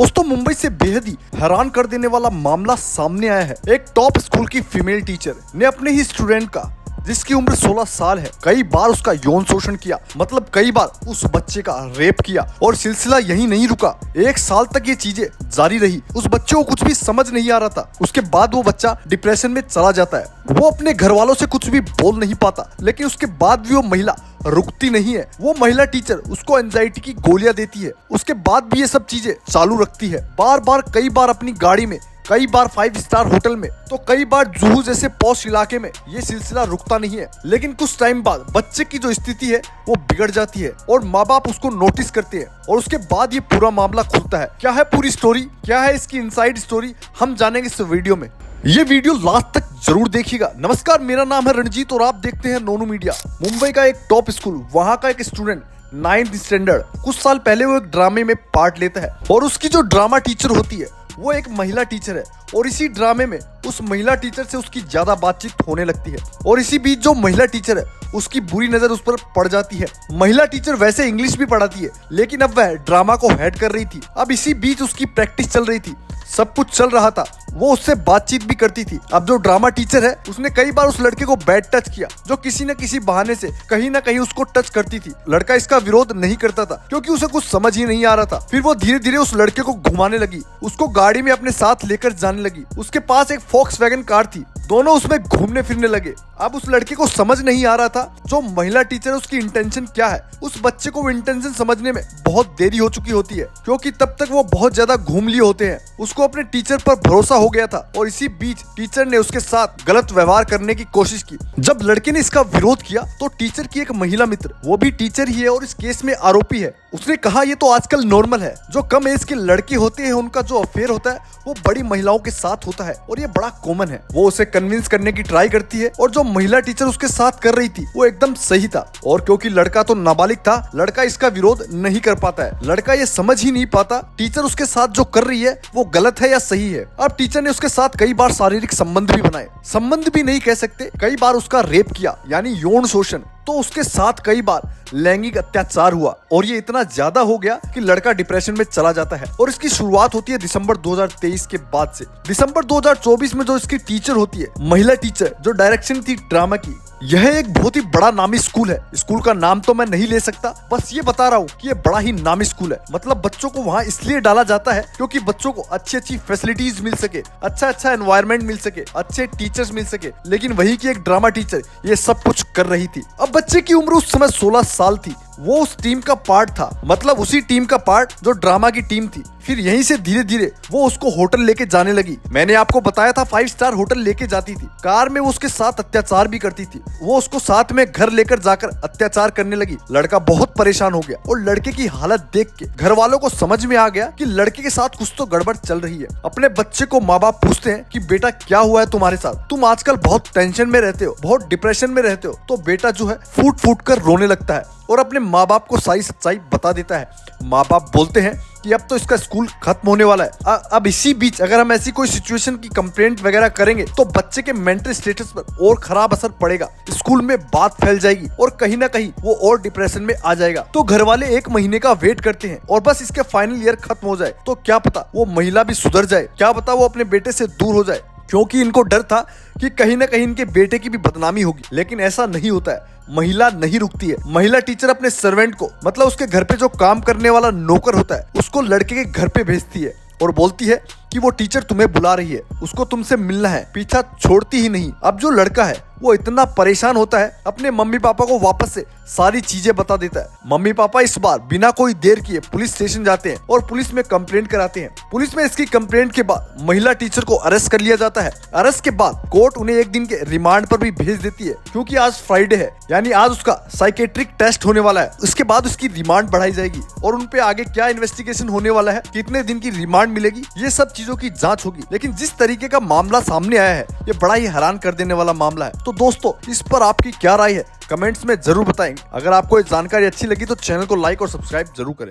दोस्तों मुंबई से बेहद ही हैरान कर देने वाला मामला सामने आया है। एक टॉप स्कूल की फीमेल टीचर ने अपने ही स्टूडेंट का, जिसकी उम्र 16 साल है, कई बार उसका यौन शोषण किया। मतलब कई बार उस बच्चे का रेप किया। और सिलसिला यही नहीं रुका, 1 साल तक ये चीजें जारी रही। उस बच्चे को कुछ भी समझ नहीं आ रहा था। उसके बाद वो बच्चा डिप्रेशन में चला जाता है। वो अपने घर वालों से कुछ भी बोल नहीं पाता, लेकिन उसके बाद भी वो महिला रुकती नहीं है। वो महिला टीचर उसको एंजाइटी की गोलियां देती है। उसके बाद भी ये सब चीजें चालू रखती है। बार बार कई बार अपनी गाड़ी में, कई बार 5 स्टार होटल में, तो कई बार जुहू जैसे पॉश इलाके में। ये सिलसिला रुकता नहीं है। लेकिन कुछ टाइम बाद बच्चे की जो स्थिति है वो बिगड़ जाती है और माँ बाप उसको नोटिस करते हैं। और उसके बाद ये पूरा मामला खुलता है। क्या है पूरी स्टोरी, क्या है इसकी इनसाइड स्टोरी, हम जानेंगे इस वीडियो में। ये वीडियो लास्ट तक जरूर देखिएगा। नमस्कार, मेरा नाम है रणजीत और आप देखते हैं नोनू मीडिया। मुंबई का एक टॉप स्कूल, वहाँ का एक स्टूडेंट 9th स्टैंडर्ड, कुछ साल पहले वो एक ड्रामे में पार्ट लेता है। और उसकी जो ड्रामा टीचर होती है वो एक महिला टीचर है। और इसी ड्रामे में उस महिला टीचर से उसकी ज्यादा बातचीत होने लगती है। और इसी बीच जो महिला टीचर है उसकी बुरी नजर उस पर पड़ जाती है। महिला टीचर वैसे इंग्लिश भी पढ़ाती है, लेकिन अब वह ड्रामा को हेड कर रही थी। अब इसी बीच उसकी प्रैक्टिस चल रही थी, सब कुछ चल रहा था। वो उससे बातचीत भी करती थी। अब जो ड्रामा टीचर है उसने कई बार उस लड़के को बैड टच किया, जो किसी न किसी बहाने से कहीं ना कहीं उसको टच करती थी। लड़का इसका विरोध नहीं करता था, क्योंकि उसे कुछ समझ ही नहीं आ रहा था। फिर वो धीरे धीरे उस लड़के को घुमाने लगी, उसको गाड़ी में अपने साथ लेकर जाने लगी। उसके पास एक फॉक्सवैगन कार थी, दोनों उसमें घूमने फिरने लगे। अब उस लड़के को समझ नहीं आ रहा था जो महिला टीचर है उसकी इंटेंशन क्या है। उस बच्चे को वो इंटेंशन समझने में बहुत देरी हो चुकी होती है, क्योंकि तब तक वो बहुत ज्यादा घूम लिए होते हैं। उसको अपने टीचर पर भरोसा हो गया था और इसी बीच टीचर ने उसके साथ गलत व्यवहार करने की कोशिश की। जब लड़के ने इसका विरोध किया तो टीचर की एक महिला मित्र, वो भी टीचर ही है और इस केस में आरोपी है, उसने कहा ये तो आजकल नॉर्मल है। जो कम एज के लड़के होते हैं उनका जो अफेयर होता है वो बड़ी महिलाओं के साथ होता है और ये बड़ा कॉमन है। वो उसे कन्विंस करने की ट्राई करती है और जो महिला टीचर उसके साथ कर रही थी वो एकदम सही था। और क्योंकि लड़का तो नाबालिग था, लड़का इसका विरोध नहीं कर पाता है। लड़का ये समझ ही नहीं पाता टीचर उसके साथ जो कर रही है वो गलत है या सही है। अब टीचर ने उसके साथ कई बार शारीरिक संबंध भी बनाए, संबंध भी नहीं कह सकते, कई बार उसका रेप किया यानी यौन शोषण। तो उसके साथ कई बार लैंगिक अत्याचार हुआ और ये इतना ज्यादा हो गया कि लड़का डिप्रेशन में चला जाता है। और इसकी शुरुआत होती है दिसंबर 2023 के बाद से। दिसंबर 2024 में जो इसकी टीचर होती है, महिला टीचर, जो डायरेक्शन थी ड्रामा की, यह एक बहुत ही बड़ा नामी स्कूल है। स्कूल का नाम तो मैं नहीं ले सकता, बस ये बता रहा हूँ कि ये बड़ा ही नामी स्कूल है। मतलब बच्चों को वहाँ इसलिए डाला जाता है क्योंकि बच्चों को अच्छी अच्छी फैसिलिटीज मिल सके, अच्छा एनवायरनमेंट मिल सके, अच्छे टीचर्स मिल सके। लेकिन वही की एक ड्रामा टीचर ये सब कुछ कर रही थी। अब बच्चे की उम्र उस समय 16 साल थी। वो उस टीम का पार्ट था, मतलब उसी टीम का पार्ट जो ड्रामा की टीम थी। फिर यहीं से धीरे धीरे वो उसको होटल लेके जाने लगी। मैंने आपको बताया था 5 स्टार होटल लेके जाती थी। कार में वो उसके साथ अत्याचार भी करती थी। वो उसको साथ में घर लेकर जाकर अत्याचार करने लगी। लड़का बहुत परेशान हो गया और लड़के की हालत देख के घर वालों को समझ में आ गया कि लड़के के साथ कुछ तो गड़बड़ चल रही है। अपने बच्चे को माँ बाप पूछते हैं कि बेटा क्या हुआ है तुम्हारे साथ, तुम आजकल बहुत टेंशन में रहते हो, बहुत डिप्रेशन में रहते हो। तो बेटा जो है फूट फूट कर रोने लगता है और अपने माँ बाप को सारी सच्चाई बता देता है। माँ बाप बोलते हैं कि अब तो इसका स्कूल खत्म होने वाला है। अब इसी बीच अगर हम ऐसी कोई सिचुएशन की कंप्लेंट वगैरह करेंगे तो बच्चे के मेंटल स्टेटस पर और खराब असर पड़ेगा। स्कूल में बात फैल जाएगी और कहीं ना कहीं वो और डिप्रेशन में आ जाएगा। तो घर वाले 1 महीने का वेट करते हैं और बस इसके फाइनल ईयर खत्म हो जाए तो क्या पता वो महिला भी सुधर जाए, क्या पता वो अपने बेटे से दूर हो जाए, क्योंकि इनको डर था कि कहीं ना कहीं इनके बेटे की भी बदनामी होगी। लेकिन ऐसा नहीं होता है, महिला नहीं रुकती है। महिला टीचर अपने सर्वेंट को, मतलब उसके घर पे जो काम करने वाला नौकर होता है, उसको लड़के के घर पे भेजती है और बोलती है कि वो टीचर तुम्हें बुला रही है, उसको तुमसे मिलना है। पीछा छोड़ती ही नहीं। अब जो लड़का है वो इतना परेशान होता है, अपने मम्मी पापा को वापस से सारी चीजें बता देता है। मम्मी पापा इस बार बिना कोई देर किए पुलिस स्टेशन जाते हैं और पुलिस में कंप्लेंट कराते हैं। पुलिस में इसकी कंप्लेंट के बाद महिला टीचर को अरेस्ट कर लिया जाता है। अरेस्ट के बाद कोर्ट उन्हें 1 दिन के रिमांड पर भी भेज देती है, क्योंकि आज फ्राइडे है, यानी आज उसका साइकेट्रिक टेस्ट होने वाला है। उसके बाद उसकी रिमांड बढ़ाई जाएगी और उन पे आगे क्या इन्वेस्टिगेशन होने वाला है, कितने दिन की रिमांड मिलेगी, ये सब चीजों की जांच होगी। लेकिन जिस तरीके का मामला सामने आया है ये बड़ा ही हैरान कर देने वाला मामला है। तो दोस्तों इस पर आपकी क्या राय है, कमेंट्स में जरूर बताएं। अगर आपको ये जानकारी अच्छी लगी तो चैनल को लाइक और सब्सक्राइब जरूर करें।